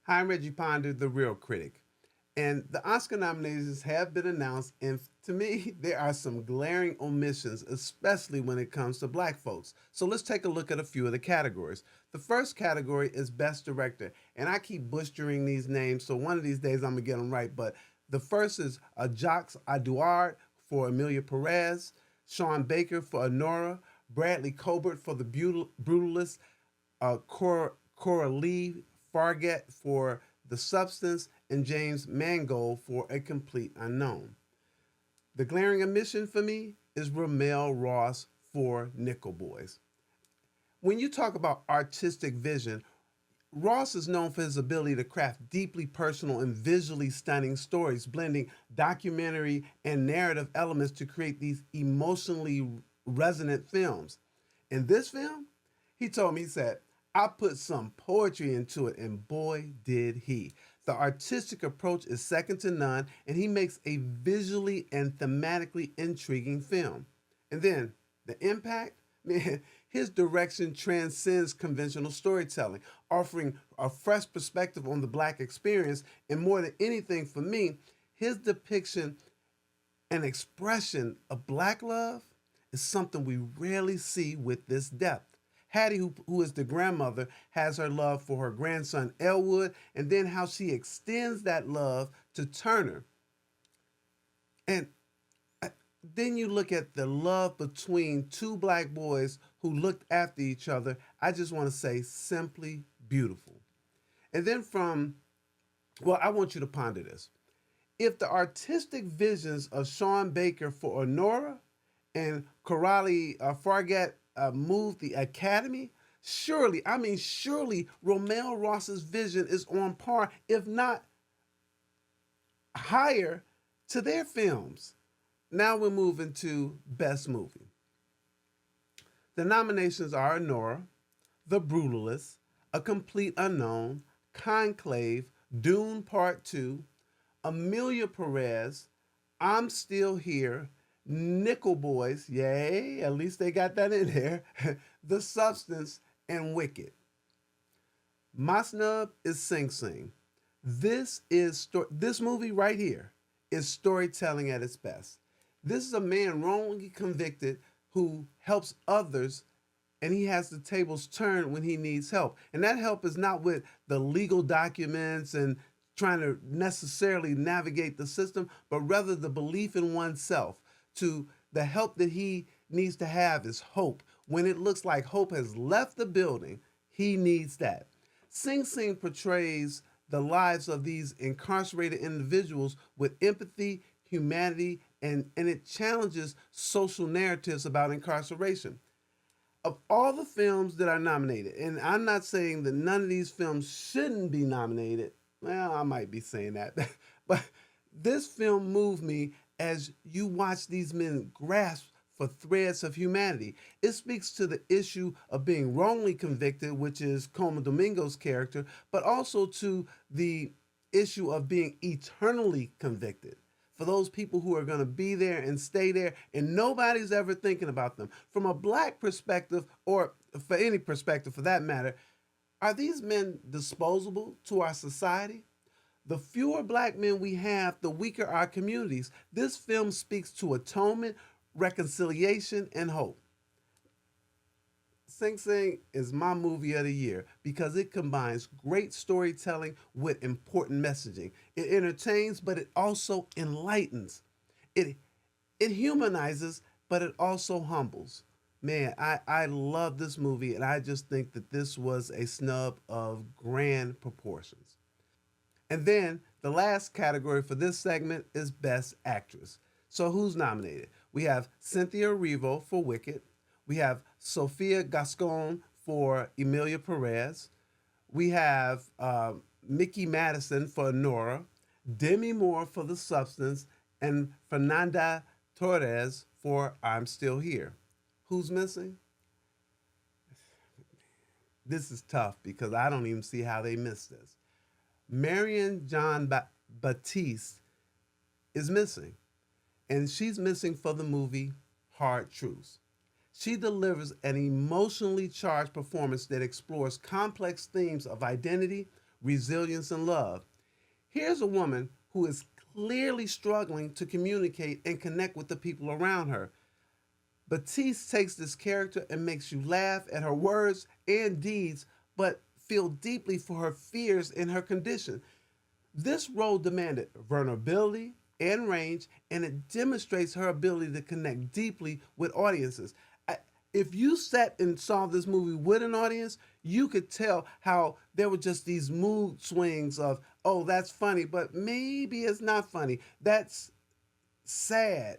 Hi, I'm Reggie Ponder, the real critic. And the Oscar nominations have been announced, and to me, there are some glaring omissions, especially when it comes to black folks. So let's take a look at a few of the categories. The first category is Best Director, and I keep butchering these names, so one of these days I'm gonna get them right. But the first is Jacques Adouard for Amelia Perez, Sean Baker for Honora, Bradley Colbert for The Brutalist, Coralie Fargat for The Substance, and James Mangold for A Complete Unknown. The glaring omission for me is Ramell Ross for Nickel Boys. When you talk about artistic vision, Ross is known for his ability to craft deeply personal and visually stunning stories, blending documentary and narrative elements to create these emotionally resonant films. In this film, he told me, he said, I put some poetry into it, and boy, did he. The artistic approach is second to none, and he makes a visually and thematically intriguing film. And then the impact, man, his direction transcends conventional storytelling, offering a fresh perspective on the black experience, and more than anything for me, his depiction and expression of black love is something we rarely see with this depth. Hattie, who is the grandmother, has her love for her grandson Elwood, and then how she extends that love to Turner. And then you look at the love between two black boys who looked after each other. I just want to say simply beautiful. And then well, I want you to ponder this. If the artistic visions of Sean Baker for Honora and Coralie Fargat moved the Academy, surely Ramell Ross's vision is on par, if not higher, to their films. Now we're moving to Best Movie. The nominations are Nora, The Brutalist, A Complete Unknown, Conclave, Dune Part 2, Amelia Perez, I'm Still Here, Nickel Boys, yay, at least they got that in there, The Substance, and Wicked. My snub is Sing Sing. This movie right here is storytelling at its best. This is a man wrongly convicted who helps others, and he has the tables turned when he needs help. And that help is not with the legal documents and trying to necessarily navigate the system, but rather the belief in oneself. To the help that he needs to have is hope. When it looks like hope has left the building, he needs that. Sing Sing portrays the lives of these incarcerated individuals with empathy, humanity, and it challenges social narratives about incarceration. Of all the films that are nominated, and I'm not saying that none of these films shouldn't be nominated, well, I might be saying that, but this film moved me as you watch these men grasp for threads of humanity. It speaks to the issue of being wrongly convicted, which is Coma Domingo's character, but also to the issue of being eternally convicted. For those people who are going to be there and stay there, and nobody's ever thinking about them. From a black perspective, or for any perspective for that matter, are these men disposable to our society? The fewer black men we have, the weaker our communities. This film speaks to atonement, reconciliation, and hope. Sing Sing is my movie of the year because it combines great storytelling with important messaging. It entertains, but it also enlightens. It it humanizes, but it also humbles. Man, I love this movie, and I just think that this was a snub of grand proportions. And then the last category for this segment is Best Actress. So who's nominated? We have Cynthia Erivo for Wicked. We have Sophia Gascon for Emilia Perez. We have Mickey Madison for Nora. Demi Moore for The Substance. And Fernanda Torres for I'm Still Here. Who's missing? This is tough because I don't even see how they missed this. Marion Jean Batiste is missing, and she's missing for the movie Hard Truths. She delivers an emotionally charged performance that explores complex themes of identity, resilience, and love. Here's a woman who is clearly struggling to communicate and connect with the people around her. Batiste takes this character and makes you laugh at her words and deeds, but feel deeply for her fears and her condition. This role demanded vulnerability and range, and it demonstrates her ability to connect deeply with audiences. If you sat and saw this movie with an audience, you could tell how there were just these mood swings of, oh, that's funny, but maybe it's not funny. That's sad.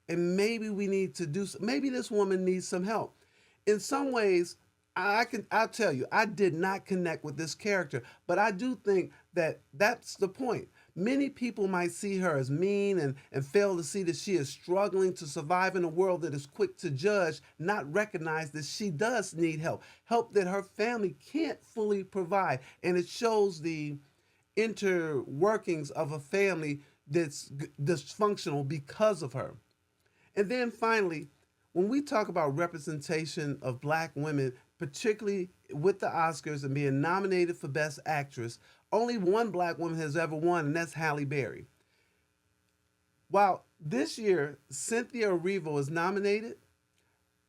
And maybe we need to do, maybe this woman needs some help. In some ways, I'll tell you, I did not connect with this character, but I do think that that's the point. Many people might see her as mean and fail to see that she is struggling to survive in a world that is quick to judge, not recognize that she does need help, help that her family can't fully provide. And it shows the interworkings of a family that's dysfunctional because of her. And then finally, when we talk about representation of black women, particularly with the Oscars and being nominated for Best Actress, only one black woman has ever won, and that's Halle Berry. While this year Cynthia Erivo is nominated,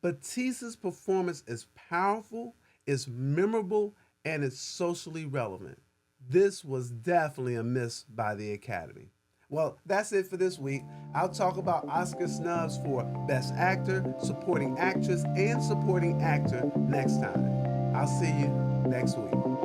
Batista's performance is powerful, is memorable, and is socially relevant. This was definitely a miss by the Academy. Well, that's it for this week. I'll talk about Oscar snubs for Best Actor, Supporting Actress, and Supporting Actor next time. I'll see you next week.